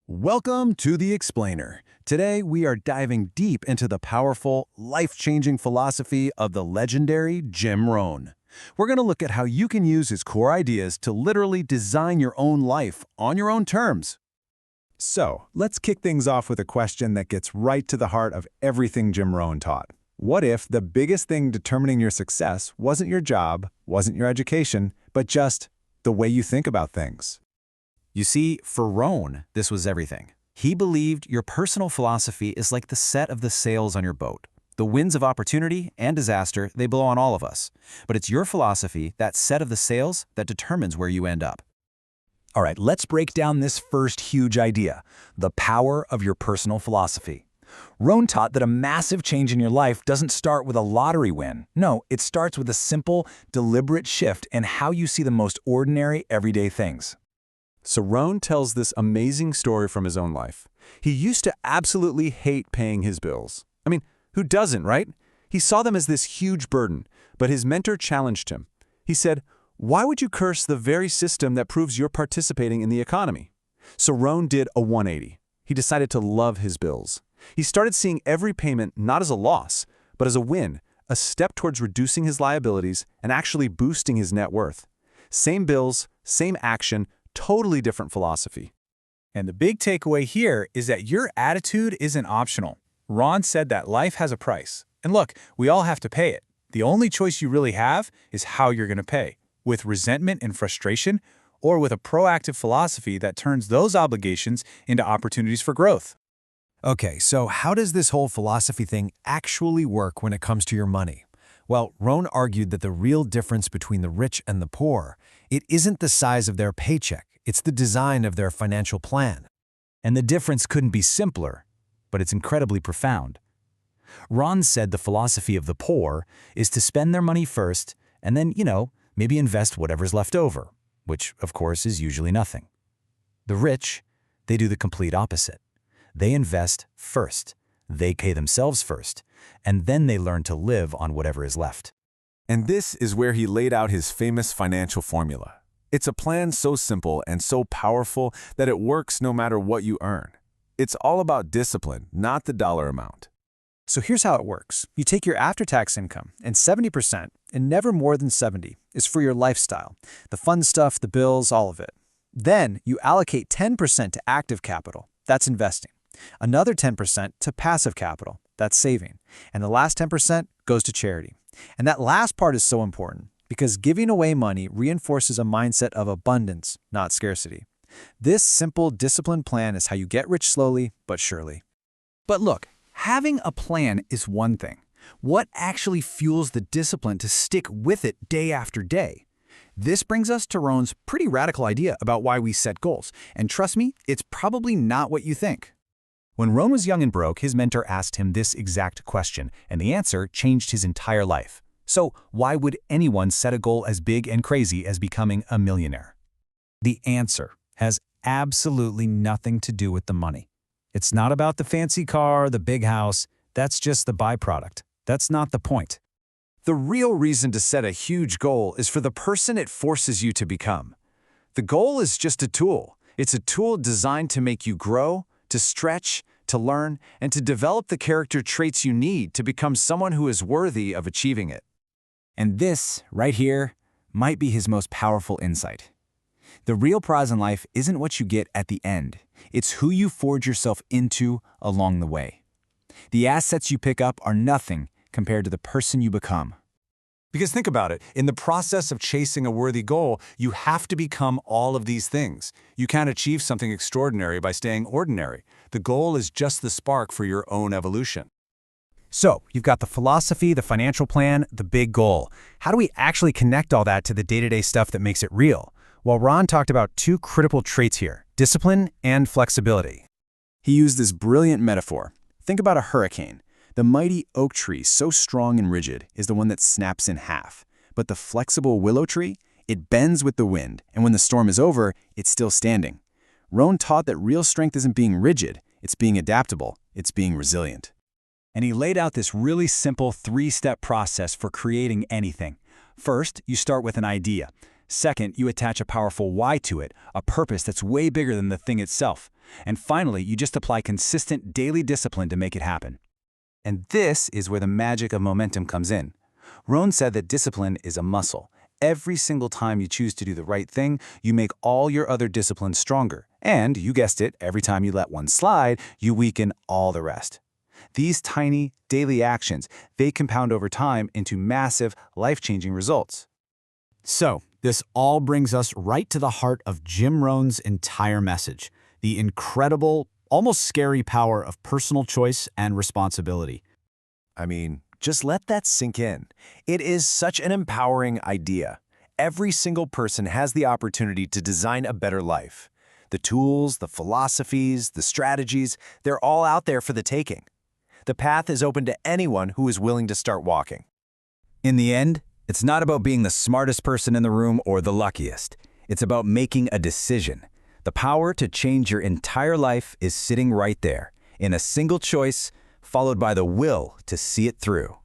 Welcome to The Explainer. Today, we are diving deep into the powerful, life-changing philosophy of the legendary Jim Rohn. We're going to look at how you can use his core ideas to literally design your own life on your own terms. So, let's kick things off with a question that gets right to the heart of everything Jim Rohn taught. What if the biggest thing determining your success wasn't your job, wasn't your education, but just the way you think about things? You see, for Rohn, this was everything. He believed your personal philosophy is like the set of the sails on your boat. The winds of opportunity and disaster, they blow on all of us. But it's your philosophy, that set of the sails, that determines where you end up. All right, let's break down this first huge idea, the power of your personal philosophy. Rohn taught that a massive change in your life doesn't start with a lottery win. No, it starts with a simple, deliberate shift in how you see the most ordinary, everyday things. So Rohn tells this amazing story from his own life. He used to absolutely hate paying his bills. I mean, who doesn't, right? He saw them as this huge burden, but his mentor challenged him. He said, "Why would you curse the very system that proves you're participating in the economy?" So Rohn did a 180. He decided to love his bills. He started seeing every payment not as a loss, but as a win, a step towards reducing his liabilities and actually boosting his net worth. Same bills, same action, totally different philosophy. And the big takeaway here is that your attitude isn't optional. Ron said that life has a price. And look, we all have to pay it. The only choice you really have is how you're going to pay, with resentment and frustration, or with a proactive philosophy that turns those obligations into opportunities for growth. Okay, so how does this whole philosophy thing actually work when it comes to your money? Well, Rohn argued that the real difference between the rich and the poor, it isn't the size of their paycheck, it's the design of their financial plan. And the difference couldn't be simpler, but it's incredibly profound. Ron said the philosophy of the poor is to spend their money first and then, maybe invest whatever's left over, which, of course, is usually nothing. The rich, they do the complete opposite. They invest first, they pay themselves first, and then they learn to live on whatever is left. And this is where he laid out his famous financial formula. It's a plan so simple and so powerful that it works no matter what you earn. It's all about discipline, not the dollar amount. So here's how it works. You take your after-tax income, and 70%, and never more than 70, is for your lifestyle. The fun stuff, the bills, all of it. Then you allocate 10% to active capital. That's investing. Another 10% to passive capital. That's saving. And the last 10% goes to charity. And that last part is so important because giving away money reinforces a mindset of abundance, not scarcity. This simple, disciplined plan is how you get rich slowly but surely. But look, having a plan is one thing. What actually fuels the discipline to stick with it day after day? This brings us to Rohn's pretty radical idea about why we set goals. And trust me, it's probably not what you think. When Rohn was young and broke, his mentor asked him this exact question, and the answer changed his entire life. So why would anyone set a goal as big and crazy as becoming a millionaire? The answer has absolutely nothing to do with the money. It's not about the fancy car, the big house. That's just the byproduct. That's not the point. The real reason to set a huge goal is for the person it forces you to become. The goal is just a tool. It's a tool designed to make you grow, to stretch, to learn, and to develop the character traits you need to become someone who is worthy of achieving it. And this, right here, might be his most powerful insight. The real prize in life isn't what you get at the end. It's who you forge yourself into along the way. The assets you pick up are nothing compared to the person you become. Because think about it, in the process of chasing a worthy goal, you have to become all of these things. You can't achieve something extraordinary by staying ordinary. The goal is just the spark for your own evolution. So, you've got the philosophy, the financial plan, the big goal. How do we actually connect all that to the day-to-day stuff that makes it real? Well, Ron talked about two critical traits here, discipline and flexibility. He used this brilliant metaphor. Think about a hurricane. The mighty oak tree, so strong and rigid, is the one that snaps in half. But the flexible willow tree, it bends with the wind, and when the storm is over, it's still standing. Rohn taught that real strength isn't being rigid, it's being adaptable, it's being resilient. And he laid out this really simple 3-step process for creating anything. First, you start with an idea. Second, you attach a powerful why to it, a purpose that's way bigger than the thing itself. And finally, you just apply consistent daily discipline to make it happen. And this is where the magic of momentum comes in. Rohn said that discipline is a muscle. Every single time you choose to do the right thing, you make all your other disciplines stronger. And, you guessed it, every time you let one slide, you weaken all the rest. These tiny, daily actions, they compound over time into massive, life-changing results. So, this all brings us right to the heart of Jim Rohn's entire message, the incredible, almost scary power of personal choice and responsibility. I mean, just let that sink in. It is such an empowering idea. Every single person has the opportunity to design a better life. The tools, the philosophies, the strategies, they're all out there for the taking. The path is open to anyone who is willing to start walking. In the end, it's not about being the smartest person in the room or the luckiest. It's about making a decision. The power to change your entire life is sitting right there, in a single choice, followed by the will to see it through.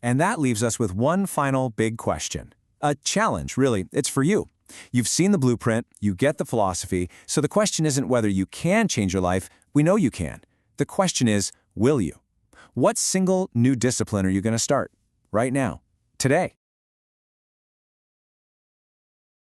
And that leaves us with one final big question. A challenge, really. It's for you. You've seen the blueprint, you get the philosophy, so the question isn't whether you can change your life. We know you can. The question is, will you? What single new discipline are you going to start? Right now. Today.